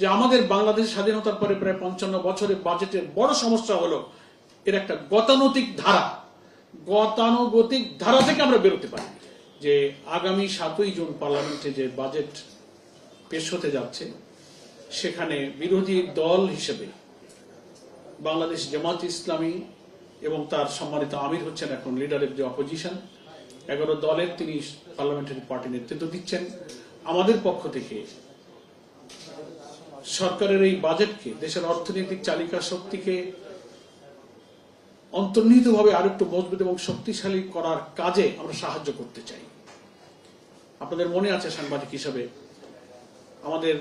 যে আমাদের বাংলাদেশ স্বাধীনতার পরে প্রায় 55 বছরের বাজেটের বড় সমস্যা হলো এর একটা গতানুগতিক ধারা থেকে আমরা বেরোতে পারি। যে আগামী 7ই জুন পার্লামেন্টে যে বাজেট পেশ হতে যাচ্ছে সেখানে বিরোধী দল হিসেবে বাংলাদেশ জামাত ইসলামী এবং তার সম্মানিত আমির হচ্ছেন এখন লিডার অফ দি অপোজিশন, 11 দলের তিনি পার্লামেন্টারি পার্টি নেতৃত্ব দিচ্ছেন। আমাদের পক্ষ থেকে সরকারের এই বাজেটকে দেশের অর্থনৈতিক চালিকা শক্তিকে অন্তর্নিহিতভাবে আরেকটু মজবুত এবং শক্তিশালী করার কাজে আমরা সাহায্য করতে চাই। আপনাদের মনে আছে সাংবাদিক হিসাবে আমাদের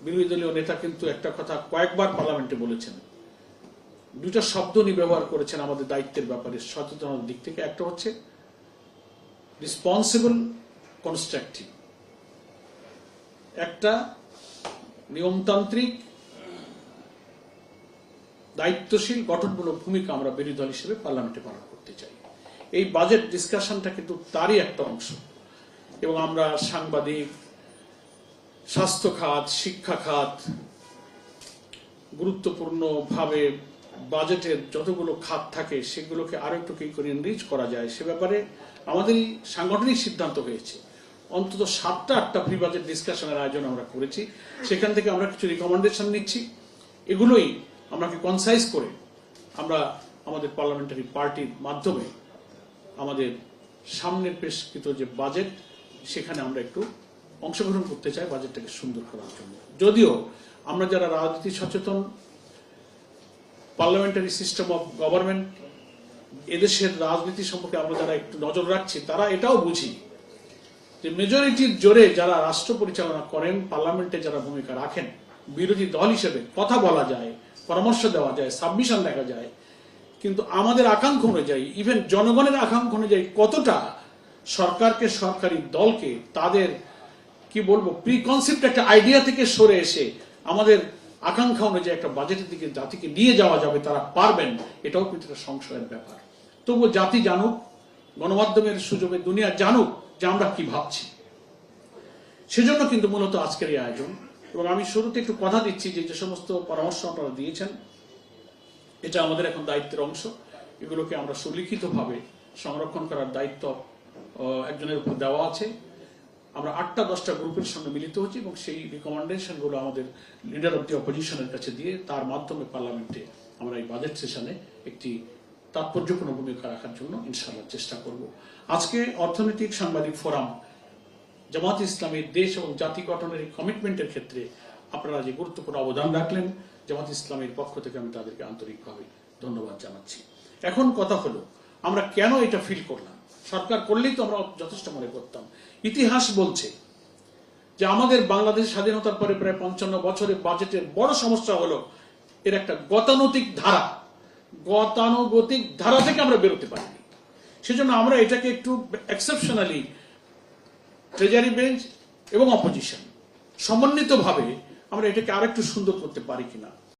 বিরোধী দলীয় নেতা কিন্তু একটা কথা কয়েকবার পার্লামেন্টে বলেছেন, দুইটা শব্দ উনি ব্যবহার করেছেন আমাদের দায়িত্বের ব্যাপারে সচেতনতার দিক থেকে। একটা হচ্ছে রেসপন্সিবল কনস্ট্রাকটিভ, একটা নিয়মতান্ত্রিক দায়িত্বশীল গঠনমূলক ভূমিকা আমরা বিরোধী দল হিসেবে পার্লামেন্টে পালন করতে চাই। এই বাজেট ডিসকাশনটা কিন্তু তারই একটা অংশ এবং আমরা সাংবাদিক, স্বাস্থ্য খাত, শিক্ষা খাত, গুরুত্বপূর্ণভাবে বাজেটের যতগুলো খাত থাকে সেগুলোকে আরো একটু কি করে এনরিচ করা যায় সে ব্যাপারে আমাদেরই সাংগঠনিক সিদ্ধান্ত হয়েছে। অন্তত 7টা-8টা প্রি বাজেট ডিসকাশনের আয়োজন আমরা করেছি, সেখান থেকে আমরা কিছু রিকমেন্ডেশন নিচ্ছি। এগুলোই আমরাকে কনসাইজ করে আমরা আমাদের পার্লামেন্টারি পার্টির মাধ্যমে আমাদের সামনের পেশকৃত যে বাজেট সেখানে আমরা একটু অংশগ্রহণ করতে চাই বাজেটটাকে সুন্দর করার জন্য। যদিও আমরা যারা রাজনীতি সচেতন, পার্লামেন্টারি সিস্টেম অফ গভর্নমেন্ট, এদেশের রাজনীতি সম্পর্কে আমরা যারা একটু নজর রাখছি তারা এটাও বুঝি যে মেজরিটির জোরে যারা রাষ্ট্র পরিচালনা করেন, পার্লামেন্টে যারা ভূমিকা রাখেন, বিরোধী দল হিসেবে কথা বলা যায়, পরামর্শ দেওয়া যায়, সাবমিশন দেখা যায়, কিন্তু আমাদের আকাঙ্ক্ষা অনুযায়ী, ইভেন জনগণের আকাঙ্ক্ষা অনুযায়ী কতটা সরকারকে, সরকারি দলকে তাদের কি বলবো প্রিকনসেপ্ট একটা আইডিয়া থেকে সরে এসে আমাদের আকাঙ্ক্ষা অনুযায়ী একটা বাজেটের দিকে জাতিকে নিয়ে যাওয়া যাবে তারা পারবেন, এটাও কিন্তু একটা সংশয়ের ব্যাপার। তবুও জাতি জানুক, গণমাধ্যমের সুযোগে দুনিয়া জানুক যে আমরা কি ভাবছি। সেজন্য কিন্তু মূলত আজকের এই আয়োজন। এবং আমি শুরুতে একটু কথা দিচ্ছি যে সমস্ত পরামর্শ আপনারা দিয়েছেন এটা আমাদের এখন দায়িত্বের অংশ। এগুলোকে আমরা সুলিখিতভাবে সংরক্ষণ করার দায়িত্ব একজনের উপর দেওয়া আছে। আমরা 8টা-10টা গ্রুপের সঙ্গে মিলিত হচ্ছি এবং সেই রিকমেন্ডেশনগুলো আমাদের লিডার অফ দি অপোজিশনের কাছে দিয়ে তার মাধ্যমে পার্লামেন্টে আমরা এই বাজেট সেশনে একটি তাৎপর্যপূর্ণ ভূমিকা রাখার জন্য ইনশাআল্লাহ চেষ্টা করব। আজকে অর্থনৈতিক সাংবাদিক ফোরাম জামাত ইসলামের দেশ এবং জাতি গঠনের কমিটমেন্টের ক্ষেত্রে আপনারা যে গুরুত্বপূর্ণ অবদান রাখলেন, জামাত ইসলামের পক্ষ থেকে আমি তাদেরকে আন্তরিকভাবে ধন্যবাদ জানাচ্ছি। এখন কথা হলো আমরা কেন এটা ফিল করলাম? সরকার করলেই তো আমরা যথেষ্ট মনে করতাম। ইতিহাস বলছে যে আমাদের বাংলাদেশ স্বাধীনতার পরে প্রায় 55 বছরের বাজেটের বড় সমস্যা হলো এর একটা গতানুগতিক ধারা থেকে আমরা বেরোতে পারিনি। সেজন্য আমরা এটাকে একটু এক্সেপশনালি ট্রেজারি বেঞ্চ এবং অপোজিশন সমন্বিতভাবে আমরা এটাকে আরেকটু সুন্দর করতে পারি কিনা